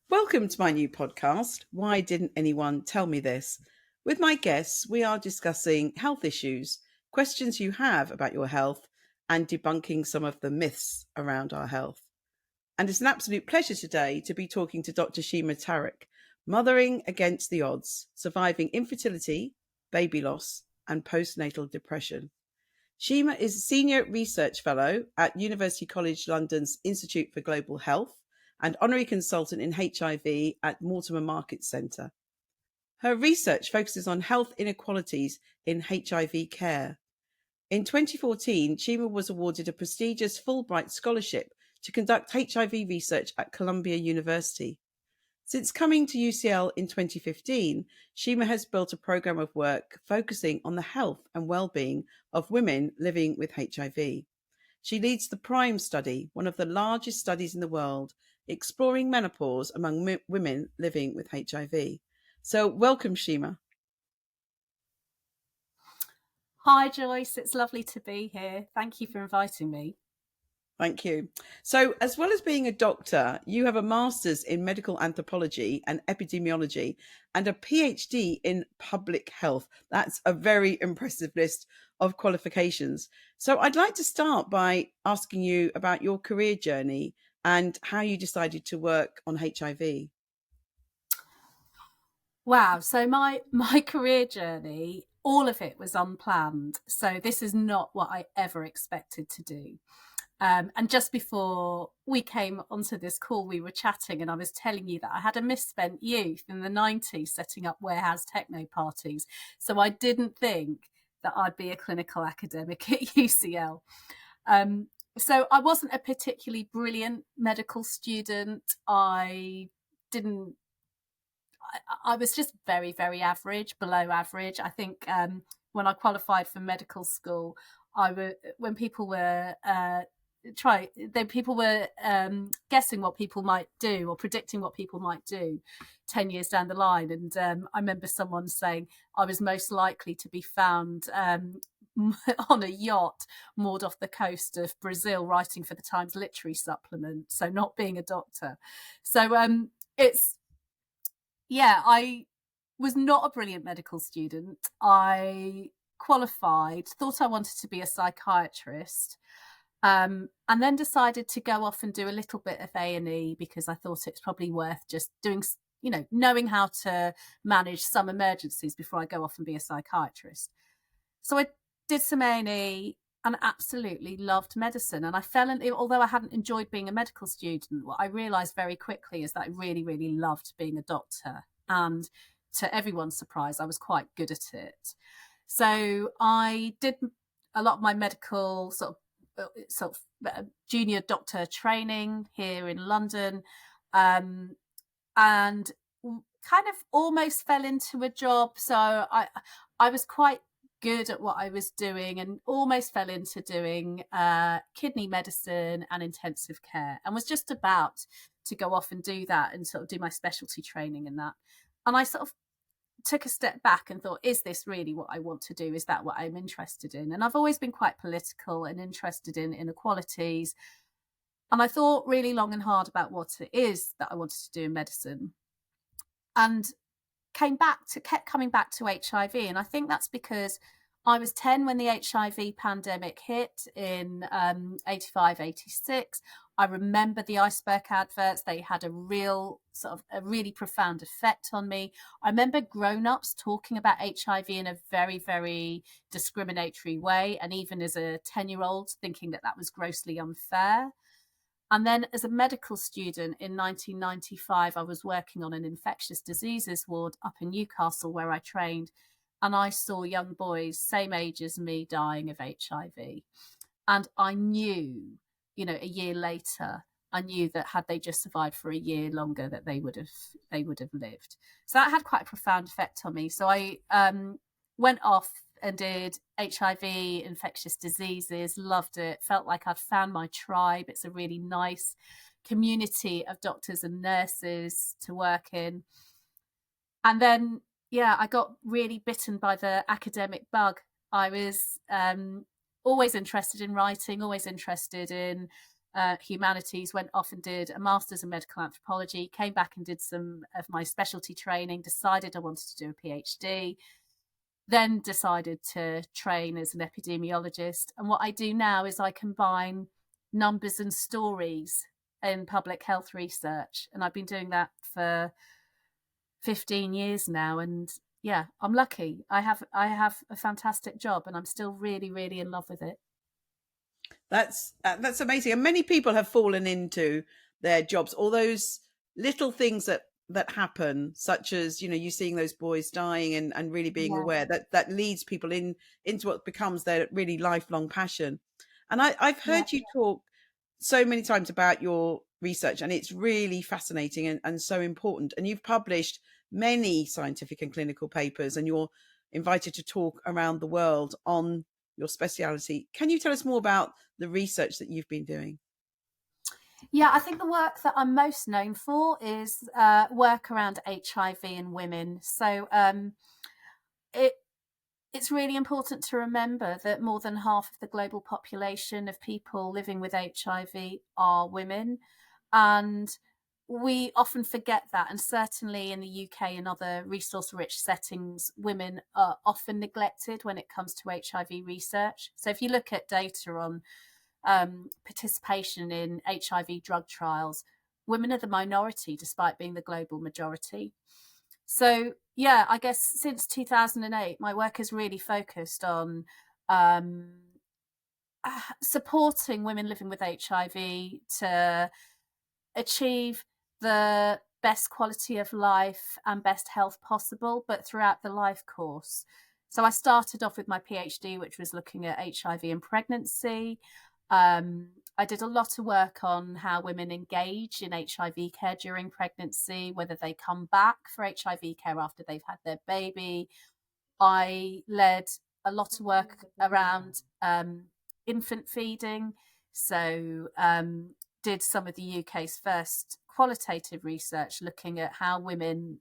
Welcome to my new podcast, Why Didn't Anyone Tell Me This? With my guests, we are discussing health issues, questions you have about your health, and debunking some of the myths around our health. And it's an absolute pleasure today to be talking to Dr. Shema Tariq, Mothering Against the Odds, Surviving Infertility, Baby Loss, and Postnatal Depression. Shema is a Senior Research Fellow at University College London's Institute for Global Health and Honorary Consultant in HIV at Mortimer Market Centre. Her research focuses on health inequalities in HIV care. In 2014, Shema was awarded a prestigious Fulbright Scholarship to conduct HIV research at Columbia University. Since coming to UCL in 2015, Shema has built a program of work focusing on the health and well-being of women living with HIV. She leads the PRIME study, one of the largest studies in the world, exploring menopause among women living with HIV. So welcome, Shema. Hi, Joyce. It's lovely to be here. Thank you for inviting me. Thank you. So, as well as being a doctor, you have a master's in medical anthropology and epidemiology and a PhD in public health. That's a very impressive list of qualifications. So, I'd like to start by asking you about your career journey and how you decided to work on HIV. Wow. So my career journey, all of it was unplanned. So this is not what I ever expected to do. And just before we came onto this call, we were chatting and I was telling you that I had a misspent youth in the 90s setting up warehouse techno parties. So I didn't think that I'd be a clinical academic at UCL. So I wasn't a particularly brilliant medical student. I was just very, very average, below average. I think when I qualified for medical school, when people were guessing what people might do or predicting what people might do 10 years down the line. And I remember someone saying I was most likely to be found on a yacht moored off the coast of Brazil writing for the Times Literary Supplement, so not being a doctor. So I was not a brilliant medical student. I qualified, thought I wanted to be a psychiatrist, and then decided to go off and do a little bit of A&E because I thought it's probably worth just doing, knowing how to manage some emergencies before I go off and be a psychiatrist. So I did some A&E and absolutely loved medicine. And I although I hadn't enjoyed being a medical student, what I realised very quickly is that I really, really loved being a doctor. And to everyone's surprise, I was quite good at it. So I did a lot of my medical sort of junior doctor training here in London, and kind of almost fell into a job. So I was quite good at what I was doing and almost fell into doing kidney medicine and intensive care, and was just about to go off and do that and sort of do my specialty training and that. And I sort of took a step back and thought, is this really what I want to do? Is that what I'm interested in? And I've always been quite political and interested in inequalities. And I thought really long and hard about what it is that I wanted to do in medicine. And kept coming back to HIV. And I think that's because I was 10 when the HIV pandemic hit in 85, 86. I remember the iceberg adverts. They had a really profound effect on me. I remember grown-ups talking about HIV in a very, very discriminatory way. And even as a 10-year-old thinking that was grossly unfair. And then as a medical student in 1995, I was working on an infectious diseases ward up in Newcastle where I trained. And I saw young boys, same age as me, dying of HIV. And I knew, a year later, I knew that had they just survived for a year longer, that they would have lived. So that had quite a profound effect on me. So I went off and did HIV, infectious diseases, loved it, felt like I'd found my tribe. It's a really nice community of doctors and nurses to work in. And then, I got really bitten by the academic bug. I was always interested in writing, always interested in humanities, went off and did a master's in medical anthropology, came back and did some of my specialty training, decided I wanted to do a PhD, then decided to train as an epidemiologist. And what I do now is I combine numbers and stories in public health research. And I've been doing that for 15 years now. And yeah, I'm lucky. I have a fantastic job, and I'm still really, really in love with it. That's amazing. And many people have fallen into their jobs, all those little things that happen, such as, you know, you seeing those boys dying and really being aware that leads people into what becomes their really lifelong passion. And I've heard you talk so many times about your research, and it's really fascinating and so important. And you've published many scientific and clinical papers, and you're invited to talk around the world on your speciality. Can you tell us more about the research that you've been doing? Yeah, I think the work that I'm most known for is work around HIV in women. So it's really important to remember that more than half of the global population of people living with HIV are women. And we often forget that. And certainly in the UK and other resource-rich settings, women are often neglected when it comes to HIV research. So if you look at data on participation in HIV drug trials, women are the minority despite being the global majority. So yeah, I guess since 2008, my work has really focused on supporting women living with HIV to achieve the best quality of life and best health possible, but throughout the life course. So I started off with my PhD, which was looking at HIV and pregnancy. I did a lot of work on how women engage in HIV care during pregnancy, whether they come back for HIV care after they've had their baby. I led a lot of work around infant feeding. So did some of the UK's first qualitative research looking at how women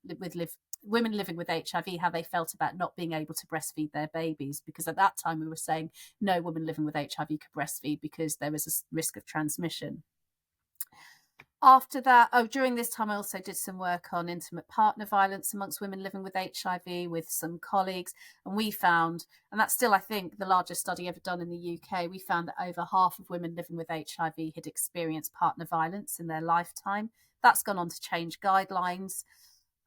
living with HIV, how they felt about not being able to breastfeed their babies, because at that time we were saying no woman living with HIV could breastfeed because there was a risk of transmission. After that, during this time, I also did some work on intimate partner violence amongst women living with HIV with some colleagues. And we found, and that's still, I think, the largest study ever done in the UK, we found that over half of women living with HIV had experienced partner violence in their lifetime. That's gone on to change guidelines.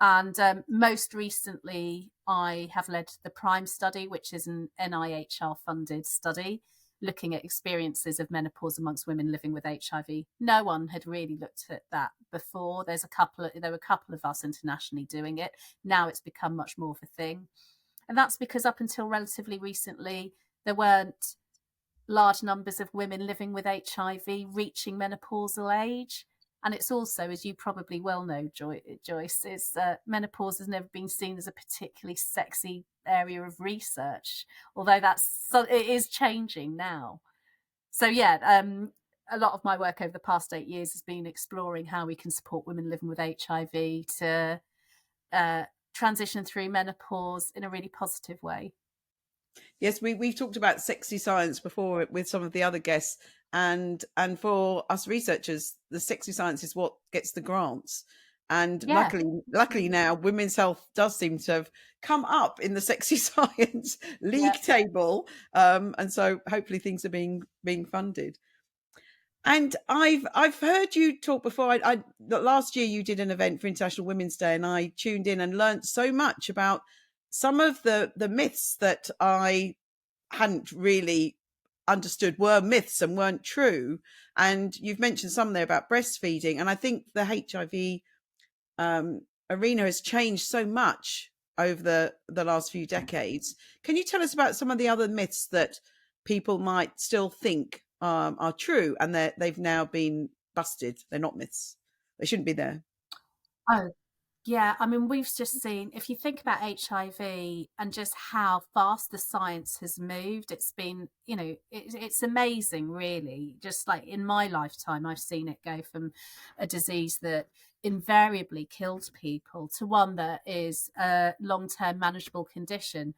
And most recently, I have led the PRIME study, which is an NIHR-funded study looking at experiences of menopause amongst women living with HIV. No one had really looked at that before. There were a couple of us internationally doing it. Now it's become much more of a thing. And that's because up until relatively recently, there weren't large numbers of women living with HIV reaching menopausal age. And it's also, as you probably well know, Joyce, menopause has never been seen as a particularly sexy area of research, although it is changing now. So yeah, a lot of my work over the past 8 years has been exploring how we can support women living with HIV to transition through menopause in a really positive way. Yes, we've talked about sexy science before with some of the other guests, and for us researchers, the sexy science is what gets the grants. And luckily now, women's health does seem to have come up in the sexy science league table, and so hopefully things are being funded. And I've heard you talk before. Last year you did an event for International Women's Day, and I tuned in and learnt so much about some of the myths that I hadn't really understood were myths and weren't true. And you've mentioned some there about breastfeeding, and I think the HIV arena has changed so much over the last few decades. Can you tell us about some of the other myths that people might still think are true, and they've now been busted? They're not myths. They shouldn't be there. Oh, yeah. I mean, we've just seen, if you think about HIV and just how fast the science has moved, it's been, it's amazing, really. Just like in my lifetime, I've seen it go from a disease that invariably killed people to one that is a long-term manageable condition.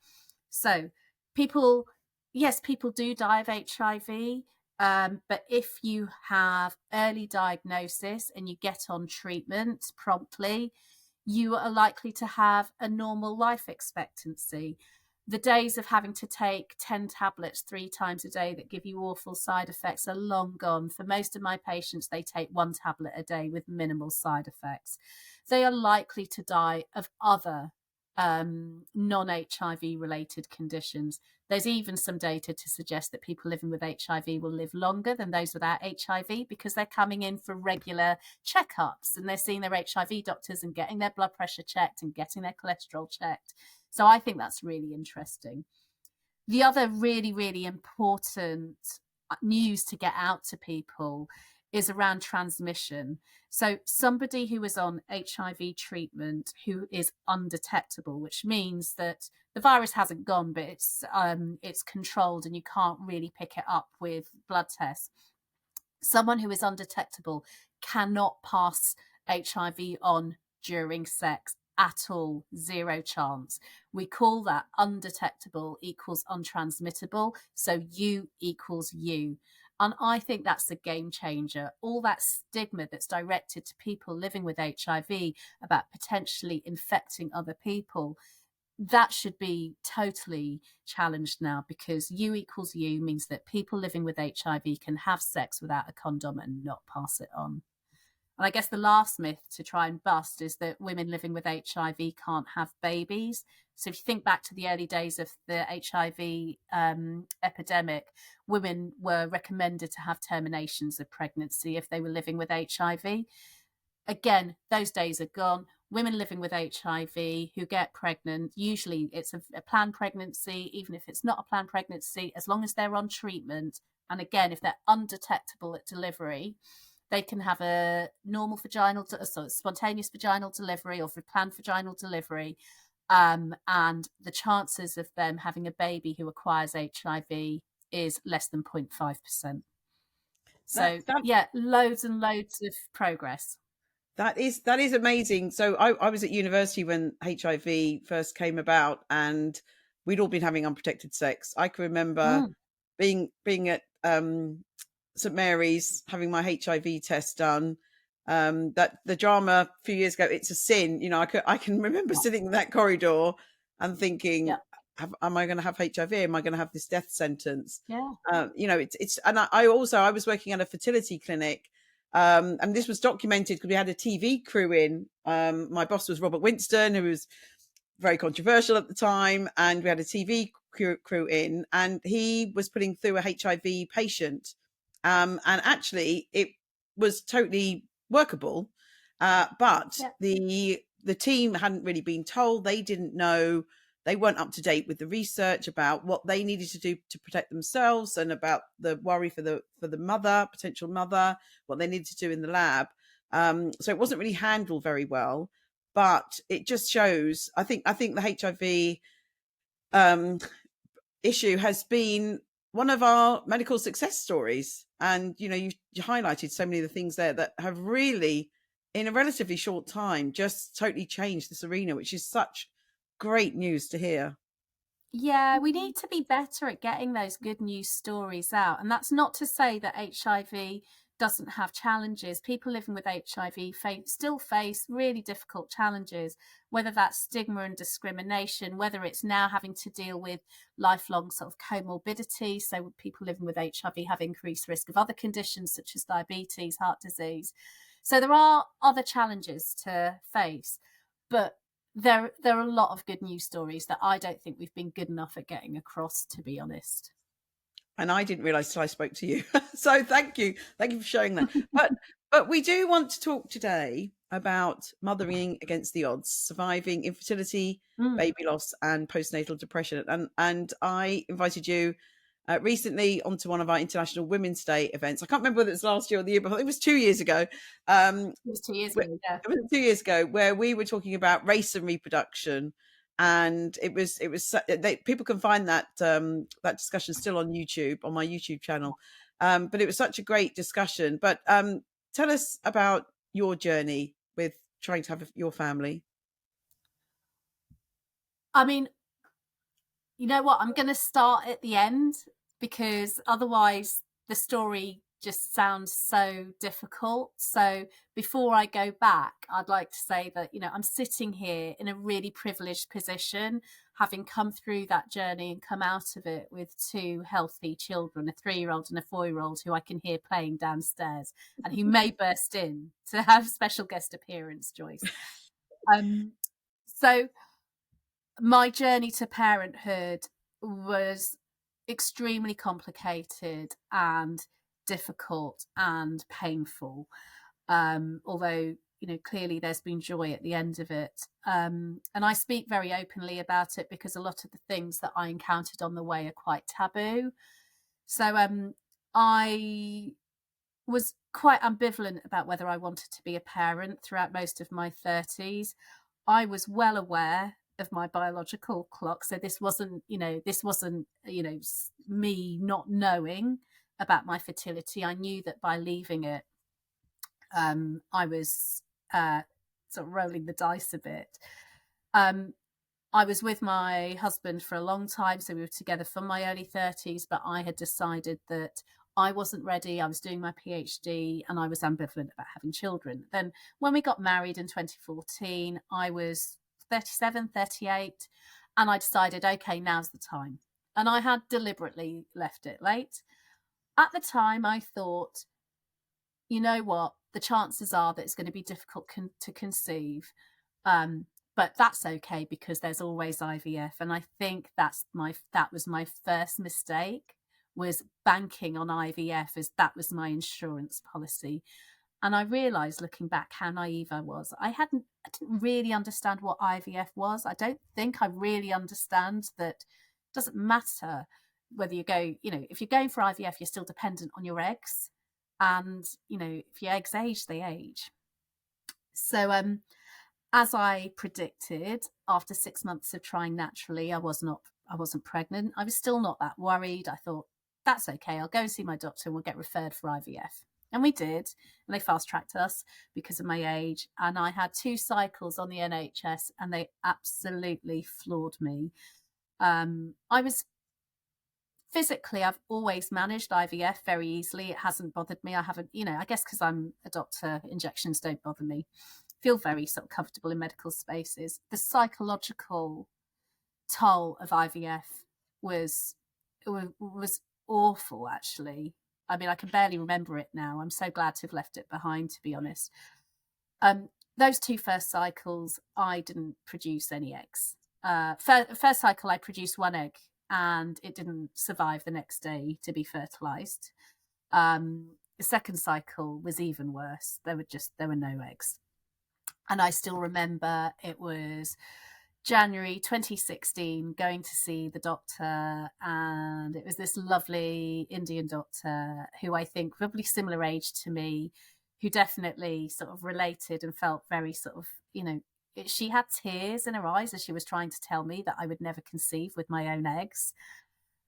So people do die of HIV. But if you have early diagnosis and you get on treatment promptly, you are likely to have a normal life expectancy. The days of having to take 10 tablets 3 times a day that give you awful side effects are long gone. For most of my patients, they take 1 tablet a day with minimal side effects. They are likely to die of other non-HIV related conditions. There's even some data to suggest that people living with HIV will live longer than those without HIV because they're coming in for regular checkups and they're seeing their HIV doctors and getting their blood pressure checked and getting their cholesterol checked. So I think that's really interesting. The other really, really important news to get out to people is around transmission. So somebody who is on HIV treatment who is undetectable, which means that the virus hasn't gone, but it's controlled and you can't really pick it up with blood tests. Someone who is undetectable cannot pass HIV on during sex at all. Zero chance. We call that undetectable equals untransmittable. So U equals U. And I think that's a game changer. All that stigma that's directed to people living with HIV about potentially infecting other people, that should be totally challenged now, because U equals U means that people living with HIV can have sex without a condom and not pass it on. And I guess the last myth to try and bust is that women living with HIV can't have babies. So if you think back to the early days of the HIV epidemic, women were recommended to have terminations of pregnancy if they were living with HIV. Again, those days are gone. Women living with HIV who get pregnant, usually it's a planned pregnancy, even if it's not a planned pregnancy, as long as they're on treatment. And again, if they're undetectable at delivery, they can have a normal spontaneous vaginal delivery or planned vaginal delivery. And the chances of them having a baby who acquires HIV is less than 0.5%. So yeah, loads and loads of progress. That is amazing. So I was at university when HIV first came about, and we'd all been having unprotected sex. I can remember being at St Mary's having my HIV test done. That the drama a few years ago, It's a Sin. I can remember sitting in that corridor and thinking, am I going to have HIV? Am I going to have this death sentence? Yeah. It's and I was working at a fertility clinic. And this was documented because we had a TV crew in. My boss was Robert Winston, who was very controversial at the time, and we had a TV crew in, and he was putting through a HIV patient, and actually it was totally workable, but the team hadn't really been told. They didn't know. They weren't up to date with the research about what they needed to do to protect themselves, and about the worry for the potential mother, what they needed to do in the lab. So it wasn't really handled very well. But it just shows. I think the HIV issue has been one of our medical success stories, and you highlighted so many of the things there that have really, in a relatively short time, just totally changed this arena, which is such great news to hear. Yeah, we need to be better at getting those good news stories out. And that's not to say that HIV doesn't have challenges. People living with HIV still face really difficult challenges, whether that's stigma and discrimination, whether it's now having to deal with lifelong sort of comorbidity. So people living with HIV have increased risk of other conditions such as diabetes, heart disease. So there are other challenges to face, but there are a lot of good news stories that I don't think we've been good enough at getting across, to be honest. And I didn't realize till I spoke to you. So thank you for showing that. But we do want to talk today about mothering against the odds, surviving infertility, baby loss, and postnatal depression. And I invited you recently onto one of our International Women's Day events. I can't remember whether it was last year or the year before. It was 2 years ago. It was 2 years ago. Yeah. It was 2 years ago, where we were talking about race and reproduction. And people can find that discussion still on YouTube, on my YouTube channel. But it was such a great discussion. But tell us about your journey with trying to have your family. I mean, you know what? I'm going to start at the end, because otherwise the story just sounds so difficult. So before I go back, I'd like to say that, I'm sitting here in a really privileged position, having come through that journey and come out of it with 2 healthy children, a 3-year-old and a 4-year-old who I can hear playing downstairs and who may burst in to have special guest appearance, Joyce. So my journey to parenthood was extremely complicated and difficult and painful. Although, clearly there's been joy at the end of it. And I speak very openly about it because a lot of the things that I encountered on the way are quite taboo. So I was quite ambivalent about whether I wanted to be a parent throughout most of my 30s. I was well aware of my biological clock. So this wasn't me not knowing about my fertility. I knew that by leaving it, I was sort of rolling the dice a bit. I was with my husband for a long time, so we were together for my early 30s, but I had decided that I wasn't ready. I was doing my PhD and I was ambivalent about having children. Then when we got married in 2014, I was 37, 38, and I decided, okay, now's the time. And I had deliberately left it late. At the time, I thought, you know what, the chances are that it's going to be difficult to conceive. But that's okay because there's always IVF. And I think that was my first mistake, was banking on IVF as that was my insurance policy. And I realized, looking back, how naive I was. I didn't really understand what IVF was. I don't think I really understand that it doesn't matter whether you go, if you're going for IVF, you're still dependent on your eggs. And, if your eggs age, they age. So, as I predicted, after 6 months of trying naturally, I wasn't pregnant. I was still not that worried. I thought, that's okay. I'll go and see my doctor and we'll get referred for IVF. And we did. And they fast-tracked us because of my age. And I had 2 cycles on the NHS and they absolutely floored me. I was physically, I've always managed IVF very easily. It hasn't bothered me. I haven't, I guess because I'm a doctor, injections don't bother me. Feel very sort of comfortable in medical spaces. The psychological toll of IVF was awful, actually. I mean, I can barely remember it now. I'm so glad to have left it behind, to be honest. Those 2 first cycles, I didn't produce any eggs. First cycle, I produced 1 egg and it didn't survive the next day to be fertilized. The second cycle was even worse. There were no eggs. And I still remember it was January 2016, going to see the doctor, and it was this lovely Indian doctor who I think probably similar age to me, who definitely sort of related and felt very sort of, she had tears in her eyes as she was trying to tell me that I would never conceive with my own eggs.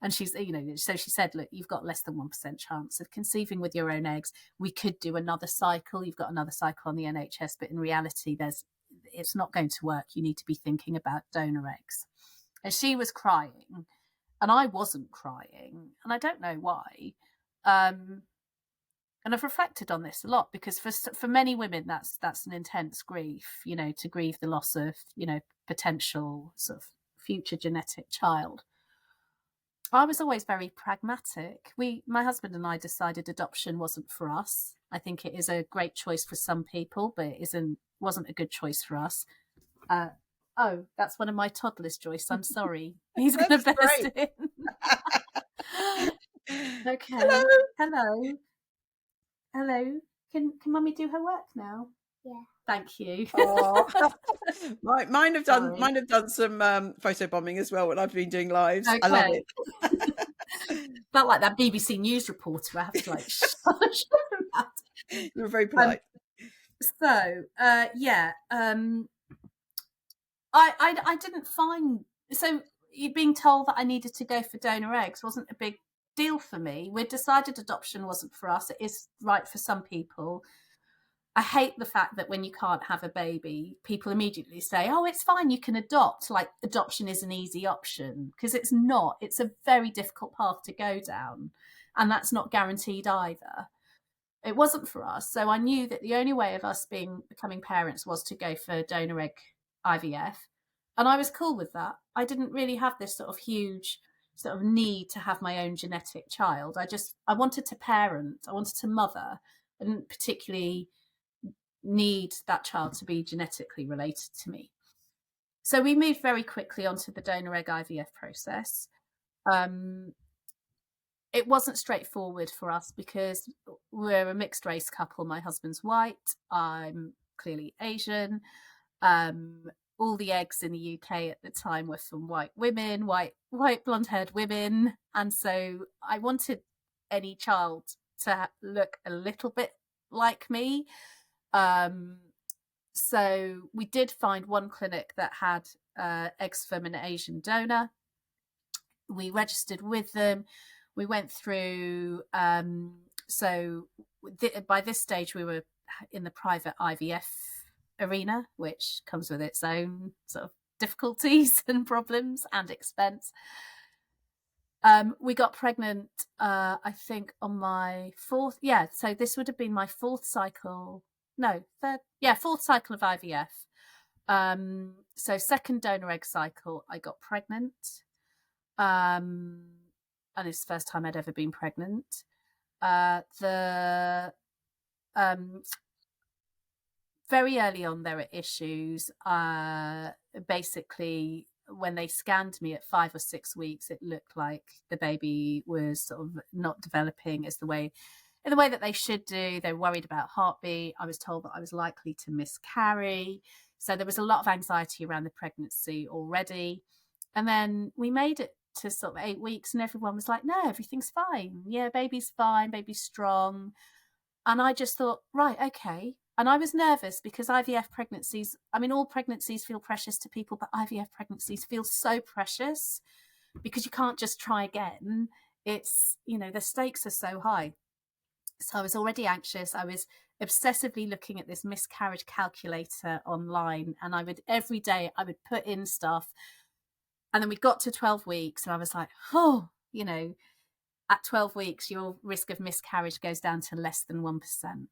And she's, so she said, look, you've got less than 1% chance of conceiving with your own eggs. We could do another cycle. You've got another cycle on the NHS, but in reality, it's not going to work. You need to be thinking about donor eggs. And she was crying and I wasn't crying. And I don't know why. And I've reflected on this a lot because for many women, that's an intense grief, to grieve the loss of, potential sort of future genetic child. I was always very pragmatic. My husband and I decided adoption wasn't for us. I think it is a great choice for some people, but it wasn't a good choice for us. Oh, that's one of my toddlers, Joyce. I'm sorry. He's going to burst in. Okay. Hello. Can Mummy do her work now? Yeah. Thank you. Mine have done some photo bombing as well when I've been doing lives. Okay. I love it. Felt like that BBC News reporter. I have to shut up. You were very polite. I didn't find, so being told that I needed to go for donor eggs wasn't a big deal for me. We decided adoption wasn't for us. It is right for some people. I hate the fact that when you can't have a baby, people immediately say, oh, it's fine, you can adopt. Like adoption is an easy option, because it's not. It's a very difficult path to go down. and that's not guaranteed either. It wasn't for us. So I knew that the only way of us becoming parents was to go for donor egg IVF. And I was cool with that. I didn't really have this sort of huge sort of need to have my own genetic child. I wanted to parent, I wanted to mother. I didn't particularly need that child to be genetically related to me. So we moved very quickly onto the donor egg IVF process. It wasn't straightforward for us because we're a mixed race couple. My husband's white, I'm clearly Asian. All the eggs in the UK at the time were from white women, white blonde haired women. And so I wanted any child to look a little bit like me. So we did find one clinic that had eggs from an Asian donor. We registered with them. We went through, by this stage we were in the private IVF arena, which comes with its own sort of difficulties and problems and expense. We got pregnant, I think on my fourth fourth cycle of IVF. So second donor egg cycle, I got pregnant. And it's the first time I'd ever been pregnant. Very early on, there were issues. Basically, when they scanned me at 5 or 6 weeks, it looked like the baby was sort of not developing in the way that they should do. They were worried about heartbeat. I was told that I was likely to miscarry. So there was a lot of anxiety around the pregnancy already. And then we made it to sort of 8 weeks and everyone was like, no, everything's fine. Yeah, baby's fine, baby's strong. And I just thought, right, okay. And I was nervous because IVF pregnancies, I mean, all pregnancies feel precious to people, but IVF pregnancies feel so precious because you can't just try again. It's, the stakes are so high. So I was already anxious. I was obsessively looking at this miscarriage calculator online, and every day I would put in stuff. And then we got to 12 weeks and I was like, at 12 weeks, your risk of miscarriage goes down to less than 1%.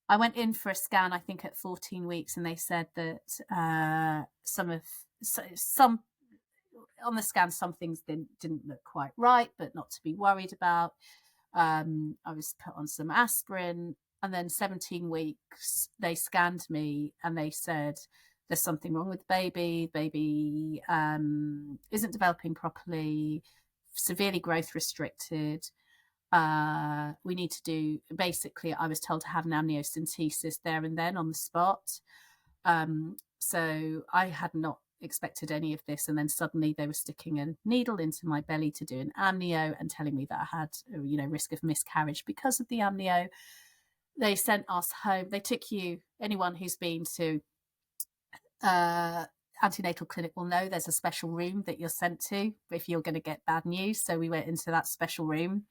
I went in for a scan, I think at 14 weeks, and they said that some on the scan, some things didn't look quite right, but not to be worried about. I was put on some aspirin, and then 17 weeks, they scanned me and they said, there's something wrong with the baby. Baby isn't developing properly, severely growth restricted. We need to do, basically, I was told to have an amniocentesis there and then on the spot. So I had not expected any of this. And then suddenly they were sticking a needle into my belly to do an amnio and telling me that I had, risk of miscarriage because of the amnio. They sent us home. They took anyone who's been to antenatal clinic will know there's a special room that you're sent to if you're going to get bad news. So we went into that special room,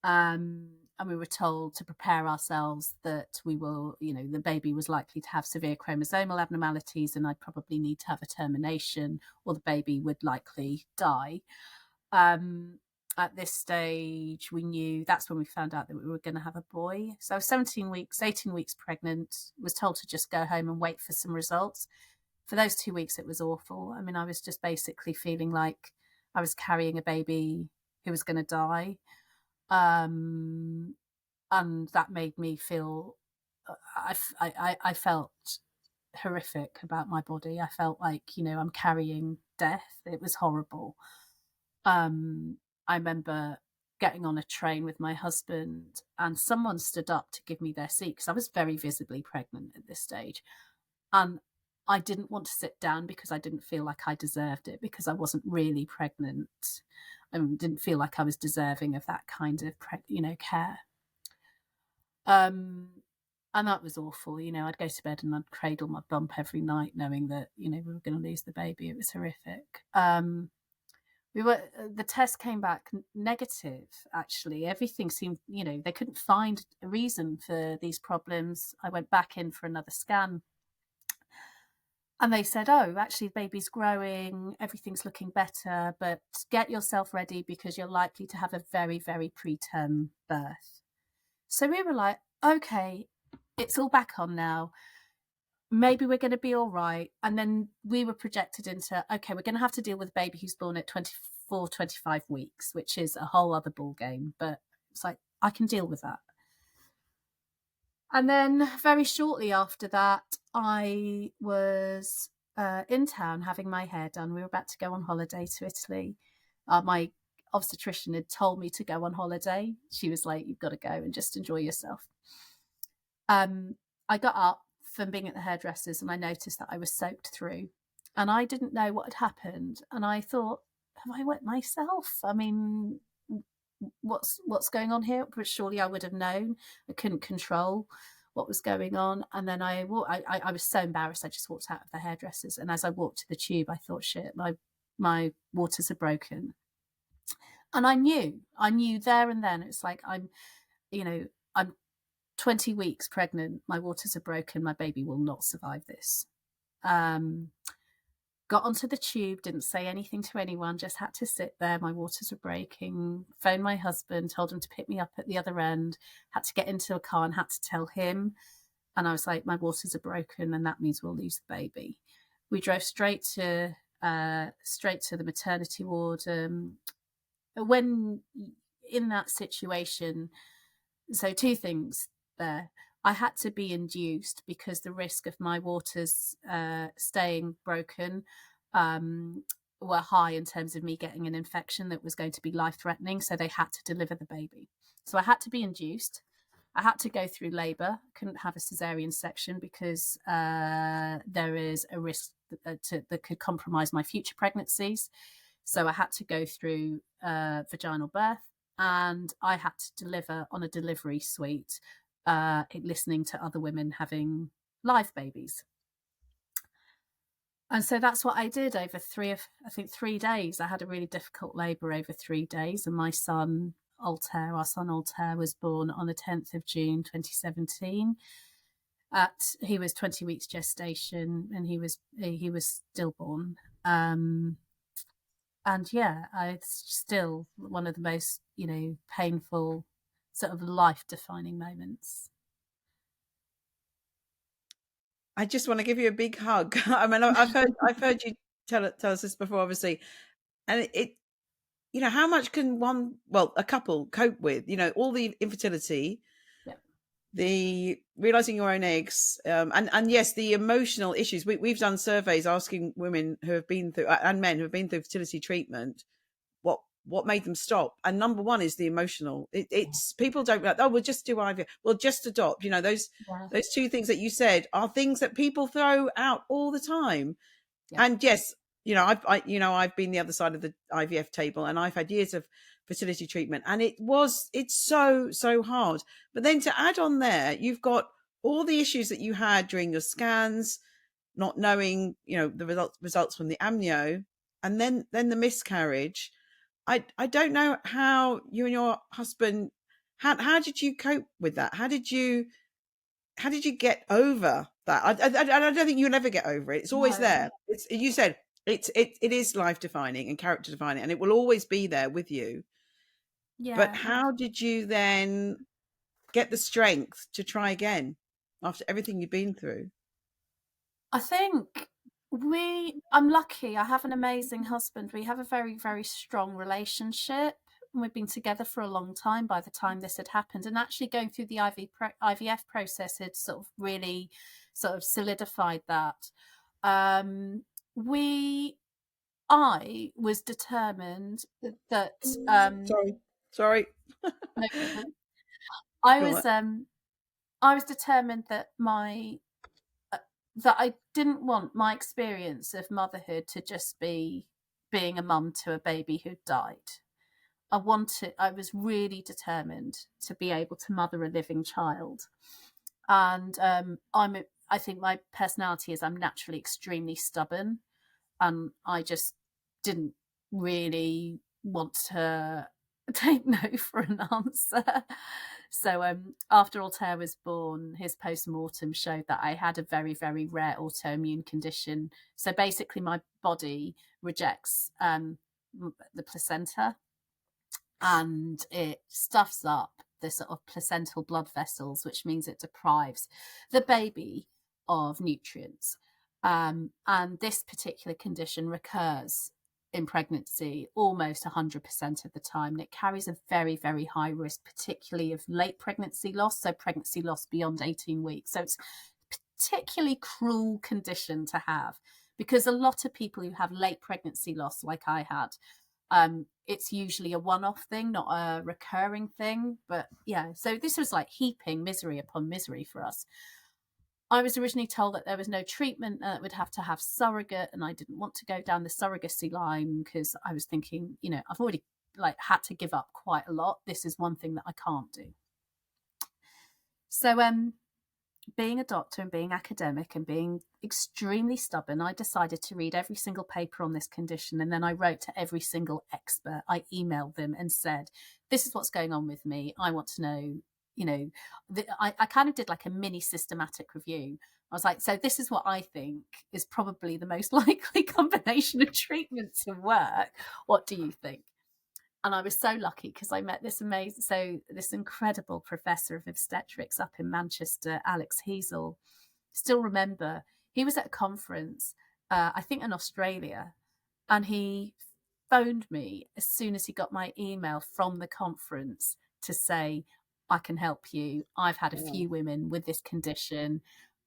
and we were told to prepare ourselves that we will, the baby was likely to have severe chromosomal abnormalities and I'd probably need to have a termination or the baby would likely die. At this stage, we knew, that's when we found out that we were going to have a boy. So I was 18 weeks pregnant, was told to just go home and wait for some results. For those 2 weeks, it was awful. I mean, I was just basically feeling like I was carrying a baby who was going to die. And that made me feel, I felt horrific about my body. I felt like, I'm carrying death. It was horrible. I remember getting on a train with my husband and someone stood up to give me their seat because I was very visibly pregnant at this stage. And I didn't want to sit down because I didn't feel like I deserved it because I wasn't really pregnant. I didn't feel like I was deserving of that kind of, care. And that was awful. I'd go to bed and I'd cradle my bump every night knowing that, we were going to lose the baby. It was horrific. The test came back negative, actually. Everything seemed, they couldn't find a reason for these problems. I went back in for another scan. And they said, oh, actually, the baby's growing, everything's looking better, but get yourself ready because you're likely to have a very, very preterm birth. So we were like, okay, it's all back on now. Maybe we're going to be all right. And then we were projected into, okay, we're going to have to deal with a baby who's born at 24, 25 weeks, which is a whole other ball game. But it's like, I can deal with that. And then very shortly after that, I was in town having my hair done. We were about to go on holiday to Italy. My obstetrician had told me to go on holiday. She was like, you've got to go and just enjoy yourself. I got up from being at the hairdresser's and I noticed that I was soaked through. And I didn't know what had happened. And I thought, have I wet myself? I mean, what's going on here? But surely I would have known. I couldn't control what was going on. And then I was so embarrassed. I just walked out of the hairdressers. And as I walked to the tube, I thought, shit, my waters are broken. And I knew there and then. It's like I'm 20 weeks pregnant. My waters are broken. My baby will not survive this. Got onto the tube, didn't say anything to anyone, just had to sit there. My waters were breaking. Phoned my husband, told him to pick me up at the other end, had to get into a car and had to tell him. And I was like, my waters are broken and that means we'll lose the baby. We drove straight to the maternity ward. When in that situation, so two things there. I had to be induced because the risk of my waters staying broken were high in terms of me getting an infection that was going to be life-threatening. So they had to deliver the baby. So I had to be induced. I had to go through labour. Couldn't have a cesarean section because there is a risk that could compromise my future pregnancies. So I had to go through vaginal birth, and I had to deliver on a delivery suite, listening to other women having live babies. And so that's what I did over 3 days. I had a really difficult labour over 3 days. And my son, Altair, was born on the 10th of June, 2017. He was 20 weeks gestation and he was stillborn. And yeah, it's still one of the most, painful sort of life-defining moments. I just want to give you a big hug. I mean, I've heard you tell us this before, obviously, and it how much can a couple cope with, all the infertility, the realizing your own eggs, and yes, the emotional issues. We've done surveys asking women who have been through and men who have been through fertility treatment what made them stop, and number one is the emotional. It's people don't like, oh, we'll just do IVF, well, just adopt. Those two things that you said are things that people throw out all the time. And yes, I've been the other side of the IVF table, and I've had years of fertility treatment, and it's so hard. But then to add on there, you've got all the issues that you had during your scans, not knowing the results from the amnio, and then the miscarriage. I don't know how you and your husband, how did you cope with that? How did you get over that? I don't think you'll ever get over it. It's always there. You said it is life defining and character defining, and it will always be there with you. Yeah. But how did you then get the strength to try again after everything you've been through? I think I'm lucky. I have an amazing husband. We have a very, very strong relationship. We've been together for a long time by the time this had happened, and actually going through the IVF process had sort of really sort of solidified that. I was determined that sorry. No problem. I was determined that that I didn't want my experience of motherhood to just be being a mum to a baby who died. I was really determined to be able to mother a living child. And I think my personality is I'm naturally extremely stubborn, and I just didn't really want to take no for an answer. So after Altair was born, his post-mortem showed that I had a very, very rare autoimmune condition. So basically my body rejects the placenta, and it stuffs up the sort of placental blood vessels, which means it deprives the baby of nutrients. And this particular condition recurs in pregnancy almost 100% of the time. And it carries a very, very high risk, particularly of late pregnancy loss, so pregnancy loss beyond 18 weeks. So it's a particularly cruel condition to have, because a lot of people who have late pregnancy loss, like I had, it's usually a one-off thing, not a recurring thing. But yeah, so this was like heaping misery upon misery for us. I was originally told that there was no treatment, that we'd have to have surrogate, and I didn't want to go down the surrogacy line because I was thinking, you know, I've already had to give up quite a lot. This is one thing that I can't do. So being a doctor and being academic and being extremely stubborn, I decided to read every single paper on this condition. And then I wrote to every single expert. I emailed them and said, this is what's going on with me. I want to know, you know, I kind of did like a mini systematic review. I was like, so this is what I think is probably the most likely combination of treatment to work. What do you think? And I was so lucky because I met this incredible professor of obstetrics up in Manchester, Alex Heasel. Still remember, he was at a conference, I think in Australia, and he phoned me as soon as he got my email from the conference to say, I can help you. I've had a few women with this condition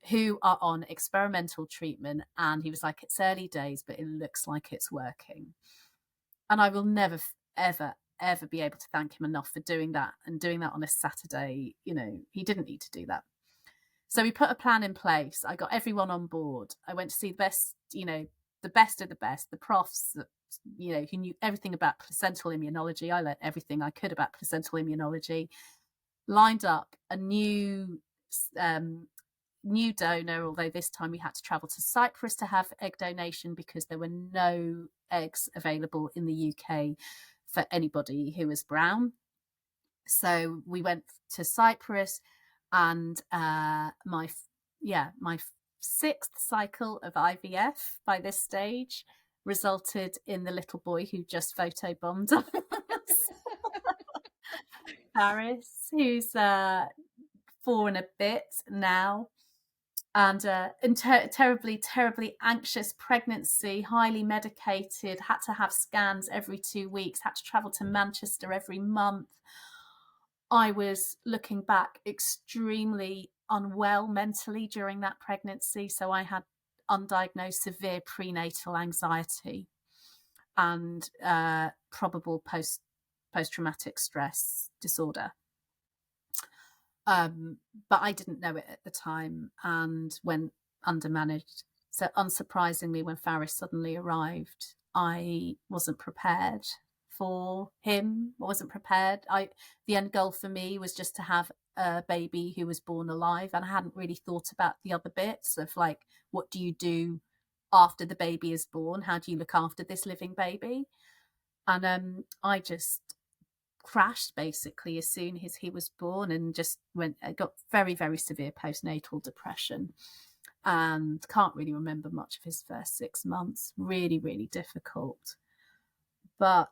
who are on experimental treatment. And he was like, it's early days, but it looks like it's working. And I will never ever be able to thank him enough for doing that, and doing that on a Saturday. You know, he didn't need to do that. So we put a plan in place. I got everyone on board. I went to see the best, you know, the best of the best, the profs that, you know, who knew everything about placental immunology. I learned everything I could about placental immunology. Lined up a new donor, although this time we had to travel to Cyprus to have egg donation because there were no eggs available in the UK for anybody who was brown. So we went to Cyprus, and my sixth cycle of IVF by this stage resulted in the little boy who just photobombed us, Paris, who's 4 and a bit now. And terribly anxious pregnancy, highly medicated, had to have scans every 2 weeks, had to travel to Manchester every month. I was, looking back, extremely unwell mentally during that pregnancy. So I had undiagnosed severe prenatal anxiety and probable post-traumatic stress disorder. But I didn't know it at the time and went undermanaged. So unsurprisingly, when Faris suddenly arrived, I wasn't prepared for him. I wasn't prepared. The end goal for me was just to have a baby who was born alive, and I hadn't really thought about the other bits of like, what do you do after the baby is born? How do you look after this living baby? And I just crashed basically as soon as he was born, and just got very, very severe postnatal depression, and can't really remember much of his first 6 months. Really, really difficult. But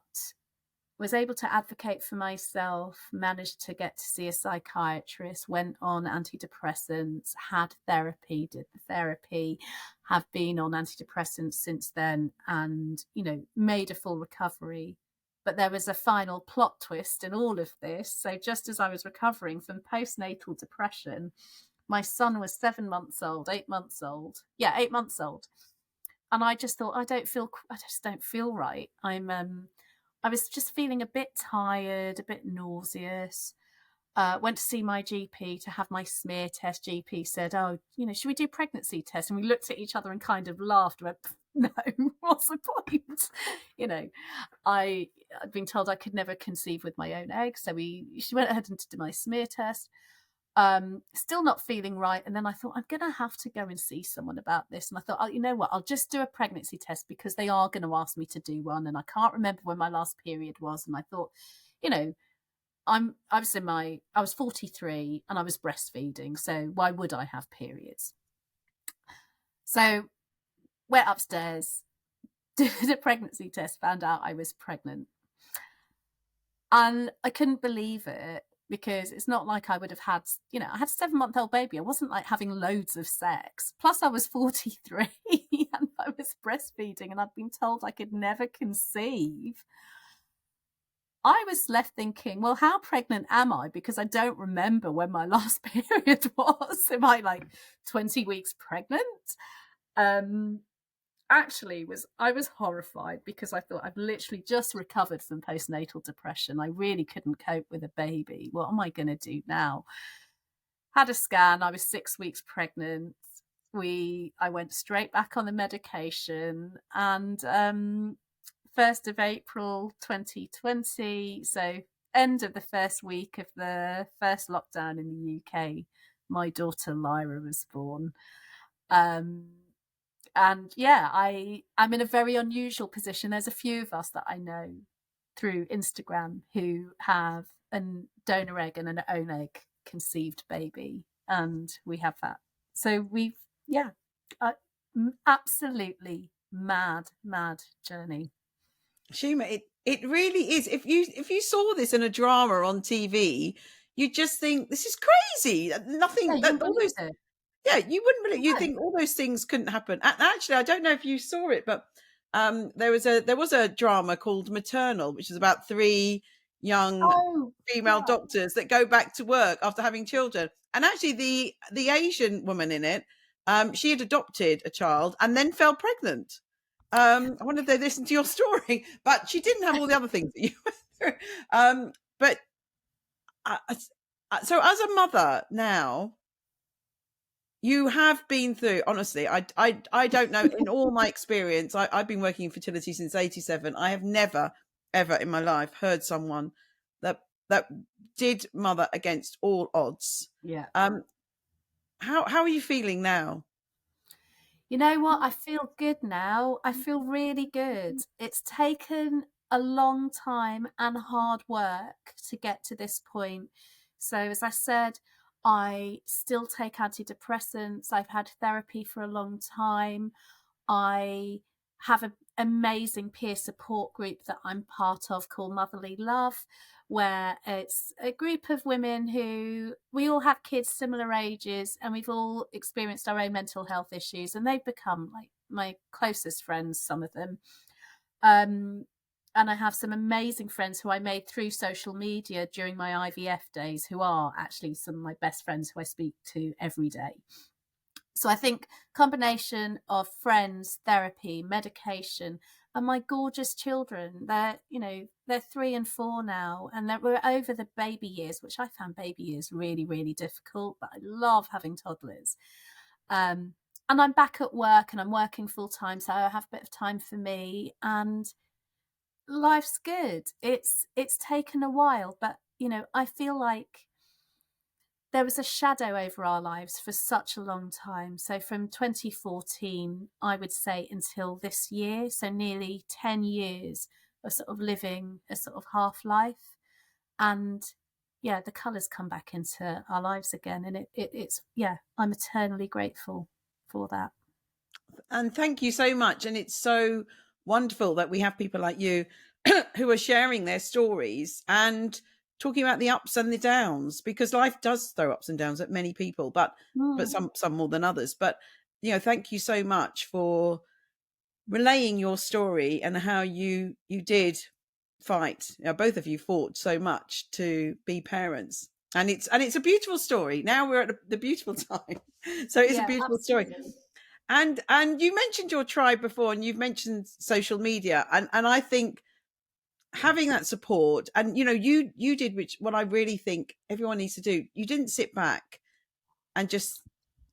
was able to advocate for myself, managed to get to see a psychiatrist, went on antidepressants, had therapy, did the therapy, have been on antidepressants since then, and, you know, made a full recovery. But there was a final plot twist in all of this. So just as I was recovering from postnatal depression, my son was 7 months old, 8 months old. Yeah, 8 months old. And I just thought, I just don't feel right. I was just feeling a bit tired, a bit nauseous. Went to see my GP to have my smear test. GP said, oh, you know, should we do pregnancy test? And we looked at each other and kind of laughed. Went, no, what's the point? You know, I'd been told I could never conceive with my own egg. So she went ahead and did my smear test. Still not feeling right. And then I thought, I'm going to have to go and see someone about this. And I thought, oh, you know what, I'll just do a pregnancy test because they are going to ask me to do one. And I can't remember when my last period was. And I thought, you know, I was 43 and I was breastfeeding, so why would I have periods? So went upstairs, did a pregnancy test, found out I was pregnant. And I couldn't believe it because it's not like I would have had, I had a 7-month-old baby. I wasn't like having loads of sex. Plus I was 43 and I was breastfeeding and I'd been told I could never conceive. I was left thinking, well, how pregnant am I? Because I don't remember when my last period was. Am I like 20 weeks pregnant? Actually, I was horrified because I thought I've literally just recovered from postnatal depression. I really couldn't cope with a baby. What am I going to do now? Had a scan. I was 6 weeks pregnant. I went straight back on the medication, and 1st of April 2020, so end of the first week of the first lockdown in the UK, my daughter Lyra was born. And yeah, I'm in a very unusual position. There's a few of us that I know through Instagram who have a donor egg and an own egg conceived baby, and we have that. So absolutely mad journey. Shema, it really is. If you saw this in a drama on TV, you'd just think this is crazy. Nothing that all those. It. Yeah, you wouldn't believe. You think all those things couldn't happen. And actually, I don't know if you saw it, but there was a drama called Maternal, which is about 3 young female doctors that go back to work after having children. And actually, the Asian woman in it, she had adopted a child and then fell pregnant. I wonder if they listened to your story, but she didn't have all the other things that you went through. But so, as a mother now, you have been through, honestly, I don't know, in all my experience, I've been working in fertility since 87. I have never, ever in my life heard someone that did mother against all odds. Yeah. How are you feeling now? You know what? I feel good now. I feel really good. It's taken a long time and hard work to get to this point. So, as I said, I still take antidepressants. I've had therapy for a long time. I have an amazing peer support group that I'm part of called Motherly Love, where it's a group of women who we all have kids similar ages and we've all experienced our own mental health issues, and they've become like my closest friends, some of them. And I have some amazing friends who I made through social media during my IVF days, who are actually some of my best friends who I speak to every day. So I think combination of friends, therapy, medication, and my gorgeous children, they're 3 and 4 now, and we're over the baby years, which I found baby years really, really difficult, but I love having toddlers. And I'm back at work and I'm working full time, so I have a bit of time for me, and life's good. It's taken a while, but I feel like there was a shadow over our lives for such a long time. So from 2014, I would say, until this year, so nearly 10 years of sort of living a sort of half life. And yeah, the colours come back into our lives again. And it's I'm eternally grateful for that. And thank you so much. And it's so wonderful that we have people like you who are sharing their stories and talking about the ups and the downs, because life does throw ups and downs at many people, but some more than others. But thank you so much for relaying your story and how you did fight. Both of you fought so much to be parents, and it's a beautiful story. Now we're at the beautiful time, so it's a beautiful absolutely. story. And you mentioned your tribe before, and you've mentioned social media, and I think having that support, and you did what I really think everyone needs to do. You didn't sit back and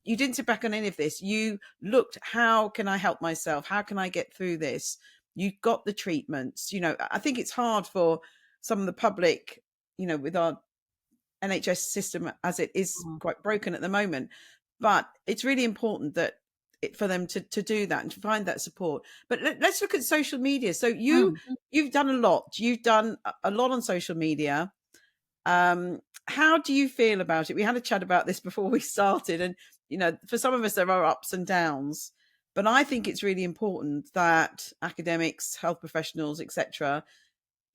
you didn't sit back on any of this. You looked, how can I help myself? How can I get through this? You got the treatments. I think it's hard for some of the public, with our NHS system as it is quite broken at the moment, but it's really important that for them to do that and to find that support. But let's look at social media. So Mm. you've done a lot. You've done a lot on social media. How do you feel about it? We had a chat about this before we started, and for some of us there are ups and downs, but I think it's really important that academics, health professionals, etc.,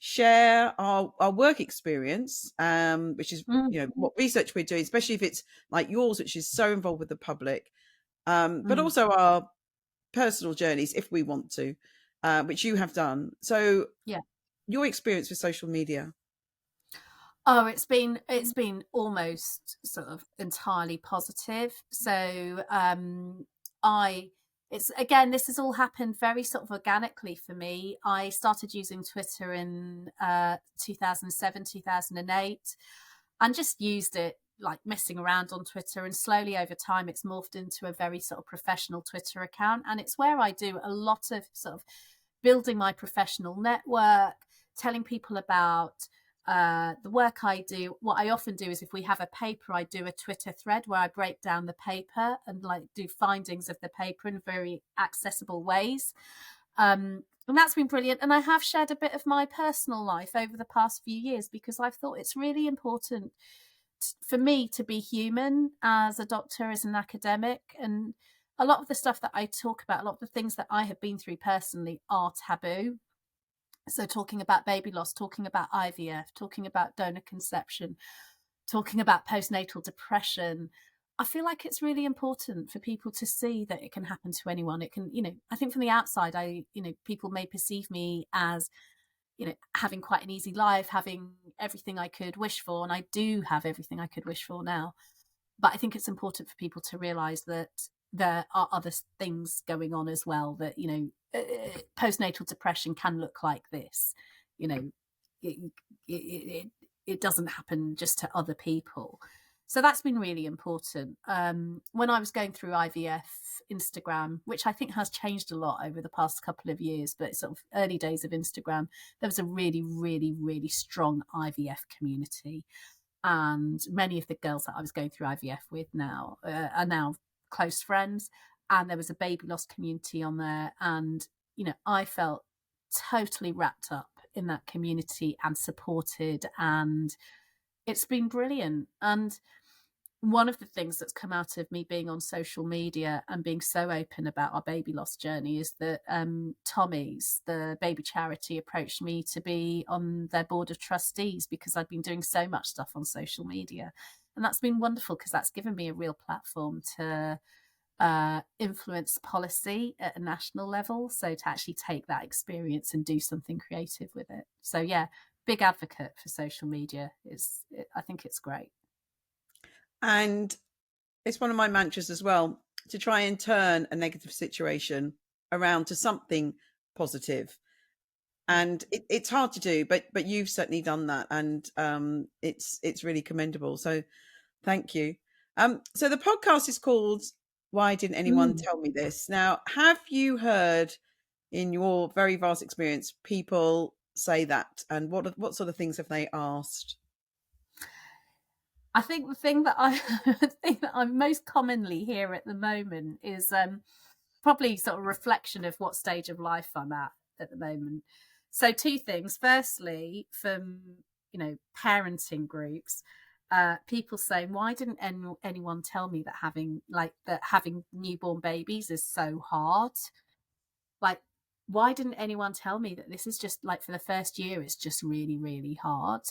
share our work experience, which is what research we're doing, especially if it's like yours, which is so involved with the public, but also our personal journeys if we want to, which you have done. So Yeah. your experience with social media. Oh, it's been almost sort of entirely positive. So it's again, this has all happened very sort of organically for me. I started using Twitter in 2007, 2008, and just used it like messing around on Twitter, and slowly over time it's morphed into a very sort of professional Twitter account, and it's where I do a lot of sort of building my professional network, telling people about the work I do. What I often do is if we have a paper, I do a Twitter thread where I break down the paper and like do findings of the paper in very accessible ways. And that's been brilliant. And I have shared a bit of my personal life over the past few years because I've thought it's really important for me to be human as a doctor, as an academic. And a lot of the stuff that I talk about, a lot of the things that I have been through personally are taboo. So talking about baby loss, talking about IVF, talking about donor conception, talking about postnatal depression, I feel like it's really important for people to see that it can happen to anyone. It can, I think from the outside, people may perceive me as, having quite an easy life, having everything I could wish for. And I do have everything I could wish for now. But I think it's important for people to realize that there are other things going on as well, that, postnatal depression can look like this. It doesn't happen just to other people. So that's been really important. When I was going through IVF, Instagram, which I think has changed a lot over the past couple of years, but sort of early days of Instagram, there was a really, really, really strong IVF community. And many of the girls that I was going through IVF with now are now close friends. And there was a baby loss community on there. And, I felt totally wrapped up in that community and supported. And it's been brilliant. And one of the things that's come out of me being on social media and being so open about our baby loss journey is that Tommy's, the baby charity, approached me to be on their board of trustees because I'd been doing so much stuff on social media. And that's been wonderful because that's given me a real platform to influence policy at a national level. So to actually take that experience and do something creative with it. So yeah, big advocate for social media. I think it's great. And it's one of my mantras as well, to try and turn a negative situation around to something positive. And it's hard to do, but you've certainly done that, and it's really commendable. So thank you. So the podcast is called Why Didn't Anyone Tell Me This? Now, have you heard in your very vast experience people say that, and what sort of things have they asked? I think the thing that I most commonly hear at the moment is probably sort of reflection of what stage of life I'm at the moment. So two things. Firstly, from parenting groups, people saying, why didn't anyone tell me that having newborn babies is so hard? Like, why didn't anyone tell me that this is just like for the first year it's just really, really hard?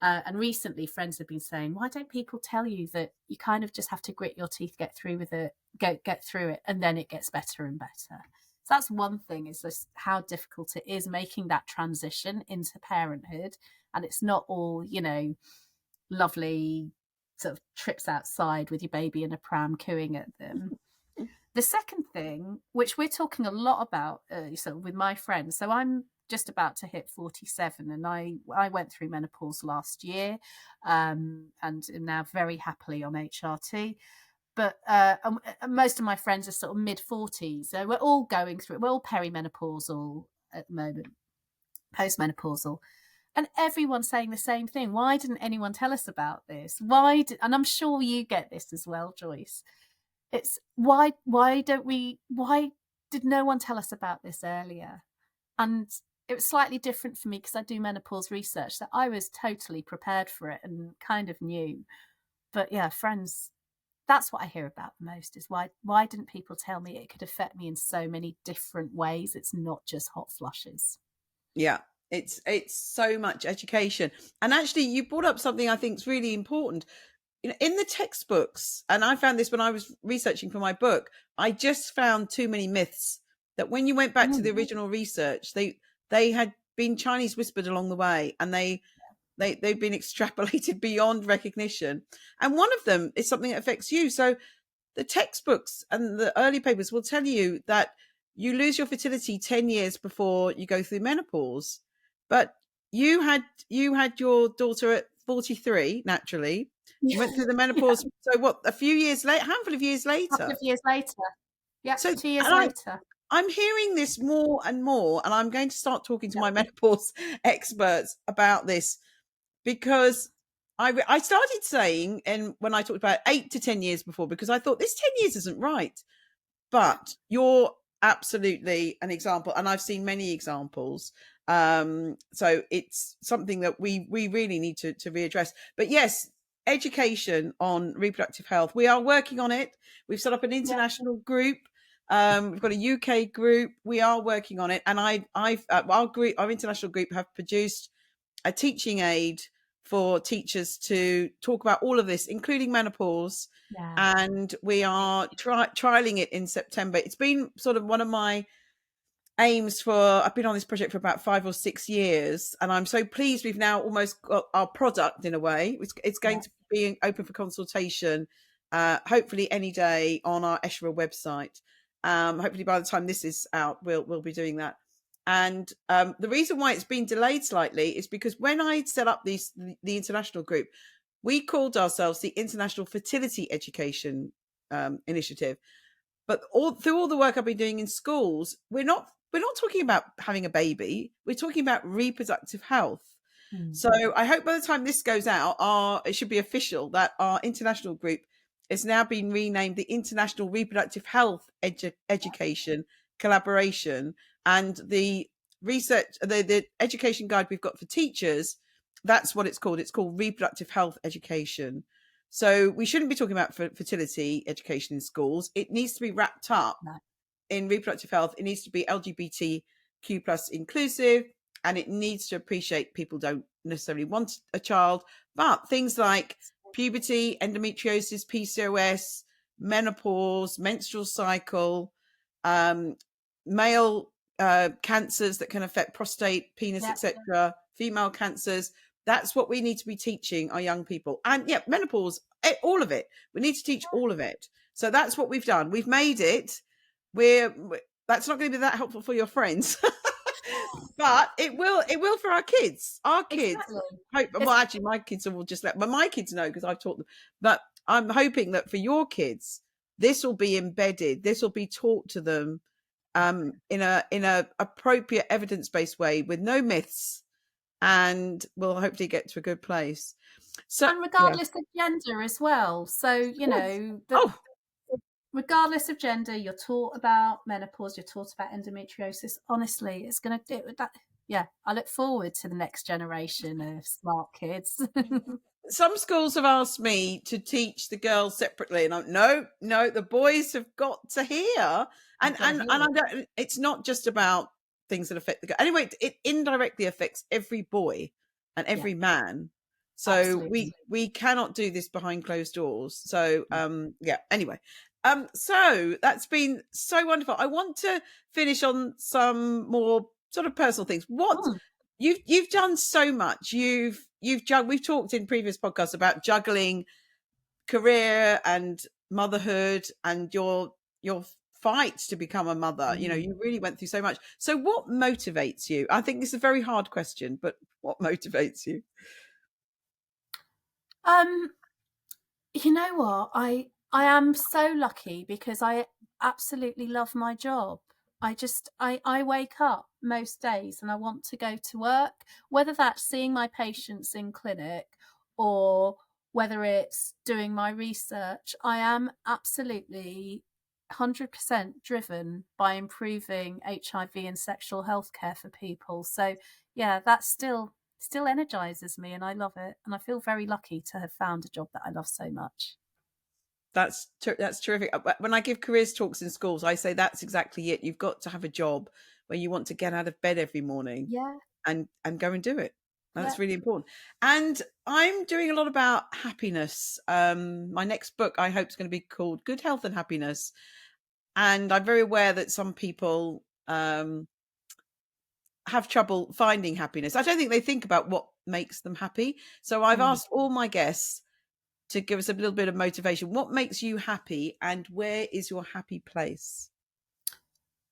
And recently, friends have been saying, why don't people tell you that you kind of just have to grit your teeth, get through with it, get through it, and then it gets better and better. So that's one thing, is just how difficult it is making that transition into parenthood. And it's not all, lovely sort of trips outside with your baby in a pram cooing at them. The second thing, which we're talking a lot about sort of with my friends, so I'm just about to hit 47, and I went through menopause last year, and am now very happily on HRT. But most of my friends are sort of mid 40s, so we're all going through it. We're all perimenopausal at the moment, postmenopausal, and everyone's saying the same thing. Why didn't anyone tell us about this? And I'm sure you get this as well, Joyce. It's why did no one tell us about this earlier? And it was slightly different for me because I do menopause research, so I was totally prepared for it and kind of knew. But yeah, friends, that's what I hear about the most, is why didn't people tell me it could affect me in so many different ways? It's not just hot flushes. Yeah, it's so much education. And actually, you brought up something I think is really important. In the textbooks, and I found this when I was researching for my book, I just found too many myths that when you went back to the original research, they had been Chinese whispered along the way, and they've been extrapolated beyond recognition. And one of them is something that affects you. So the textbooks and the early papers will tell you that you lose your fertility 10 years before you go through menopause. But you had your daughter at 43 naturally. You went through the Yeah, menopause. So what, a few years later, handful of years a couple later. of years later. Yeah, So 2 years and later. I'm hearing this more and more, and I'm going to start talking to my menopause experts about this, because I started saying, and when I talked about 8 to 10 years before, because I thought this 10 years isn't right. But you're absolutely an example, and I've seen many examples. So it's something that we really need to readdress. But yes, education on reproductive health. We are working on it. We've set up an Yeah, international group. We've got a UK group. We are working on it, and our international group have produced a teaching aid for teachers to talk about all of this, including menopause. yeah. And we are trialing it in September. It's been sort of one of my aims for, I've been on this project for about 5 or 6 years, and I'm so pleased we've now almost got our product in a way. It's going Yeah. to be open for consultation, hopefully any day on our ESHRA website. Hopefully by the time this is out, we'll be doing that. And the reason why it's been delayed slightly is because when I set up the international group, we called ourselves the International Fertility Education Initiative. But through all the work I've been doing in schools, we're not talking about having a baby. We're talking about reproductive health. So I hope by the time this goes out, it should be official that our international group has now been renamed the International Reproductive Health Education Collaboration. And the research, the education guide we've got for teachers, that's what it's called. It's called Reproductive Health Education. So we shouldn't be talking about fertility education in schools. It needs to be wrapped up No. in reproductive health. It needs to be LGBTQ plus inclusive, and it needs to appreciate people don't necessarily want a child, but things like puberty, endometriosis, PCOS, menopause, menstrual cycle, male cancers that can affect prostate, penis, Yeah. etc., female cancers. That's what we need to be teaching our young people. And yeah, menopause, all of it. We need to teach all of it. So that's what we've done. We've made it. That's not going to be that helpful for your friends. But it will for our kids. Our kids Exactly. hope, well, It's actually my kids will just but my kids know because I've taught them. But I'm hoping that for your kids, this will be embedded. This will be taught to them in a appropriate evidence-based way with no myths, and we'll hopefully get to a good place. So and yeah. regardless of gender as well. So, you Yes. know, Oh, regardless of gender, you're taught about menopause, you're taught about endometriosis. Honestly, it's going to do that. Yeah, I look forward to the next generation of smart kids. some schools have asked me to teach the girls separately, and I'm no, the boys have got to hear. And You've got to hear I it. don't, it's not just about things that affect the girl. Anyway, it indirectly affects every boy and Yeah, every man. So absolutely. we cannot do this behind closed doors. So Yeah. yeah. Anyway, so that's been so wonderful. I want to finish on some more sort of personal things. What Mm, you've done so much. We've talked in previous podcasts about juggling career and motherhood and your fight to become a mother. mm. You really went through so much. So what motivates you? I think this is a very hard question, but what motivates you? Um, you know what? I am so lucky because I absolutely love my job. I wake up most days and I want to go to work, whether that's seeing my patients in clinic or whether it's doing my research, I am absolutely 100% driven by improving HIV and sexual health care for people. So yeah, that still energizes me, and I love it. And I feel very lucky to have found a job that I love so much. That's terrific. When I give careers talks in schools, I say that's exactly it. You've got to have a job where you want to get out of bed every morning Yeah, and go and do it. yeah. That's really important. And I'm doing a lot about happiness. My next book, I hope, is going to be called Good Health and Happiness. And I'm very aware that some people have trouble finding happiness. I don't think they think about what makes them happy. So I've Mm. asked all my guests to give us a little bit of motivation. What makes you happy, and where is your happy place?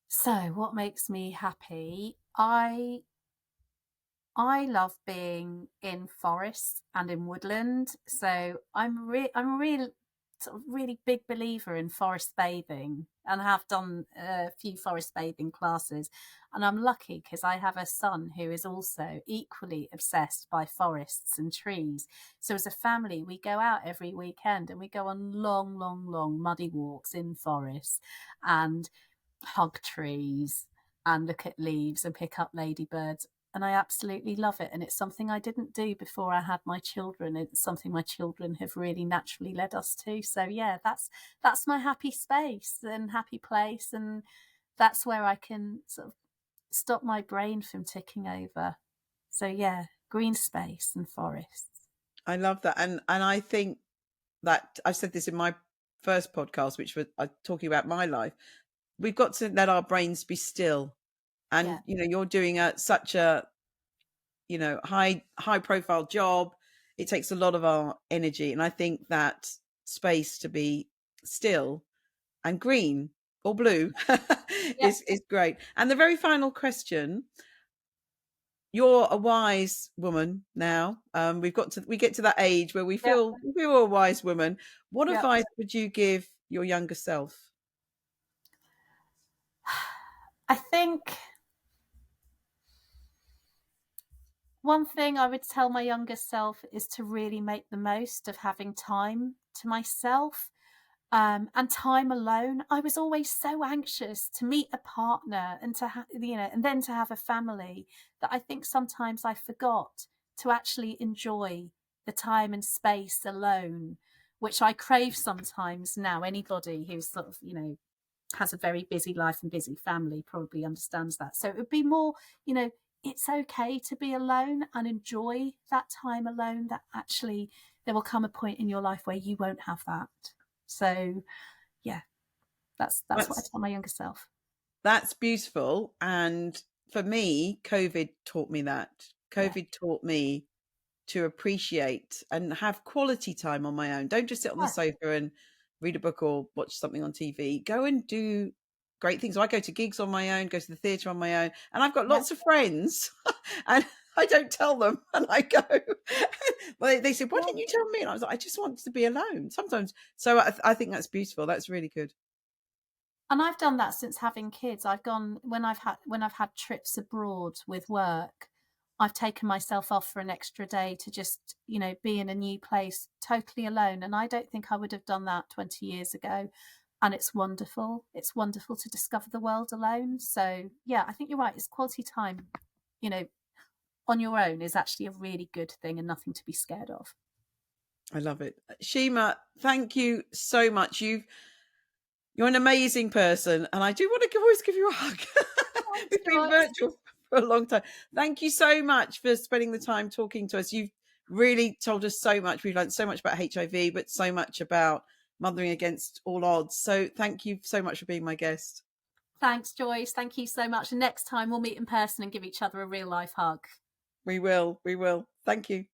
So what makes me happy? I love being in forests and in woodland. So I'm a real sort of really big believer in forest bathing, and have done a few forest bathing classes. And I'm lucky because I have a son who is also equally obsessed by forests and trees. So as a family, we go out every weekend and we go on long, long, long muddy walks in forests and hug trees and look at leaves and pick up ladybirds. And I absolutely love it. And it's something I didn't do before I had my children. It's something my children have really naturally led us to. So yeah, that's my happy space and happy place. And that's where I can sort of stop my brain from ticking over. So yeah, green space and forests. I love that. And I think that I've said this in my first podcast, which was talking about my life. We've got to let our brains be still. Yeah. And you're doing such a high profile job. It takes a lot of our energy, and I think that space to be still and green or blue Yeah. is great. And the very final question: you're a wise woman now. We get to that age where we Yeah. feel a wise woman. What Yeah. advice would you give your younger self? I think one thing I would tell my younger self is to really make the most of having time to myself, and time alone. I was always so anxious to meet a partner and and then to have a family, that I think sometimes I forgot to actually enjoy the time and space alone, which I crave sometimes now. Anybody who's sort of, has a very busy life and busy family probably understands that. So it would be more, it's okay to be alone and enjoy that time alone, that actually there will come a point in your life where you won't have that. So yeah, that's what I That's tell my younger self. that's beautiful. And for me, COVID taught me that. Yeah. COVID taught me to appreciate and have quality time on my own. Don't just sit on the Yeah. sofa and read a book or watch something on TV. Go and do great things. So I go to gigs on my own, go to the theatre on my own, and I've got Yeah. lots of friends, and I don't tell them. And I go, well, they said, "Why Yeah. didn't you tell me?" And I was like, "I just wanted to be alone sometimes." So I think that's beautiful. That's really good. And I've done that since having kids. I've gone when I've had trips abroad with work. I've taken myself off for an extra day to just, be in a new place totally alone. And I don't think I would have done that 20 years ago. And it's wonderful. It's wonderful to discover the world alone. So yeah, I think you're right. It's quality time, you know, on your own is actually a really good thing and nothing to be scared of. I love it. Shema, thank you so much. You're an amazing person, and I do want to always give you a hug. Thanks, We've been Joyce. virtual for a long time. Thank you so much for spending the time talking to us. You've really told us so much. We've learned so much about HIV, but so much about mothering against all odds. So thank you so much for being my guest. Thanks, Joyce. Thank you so much. And next time we'll meet in person and give each other a real life hug. We will. We will. Thank you.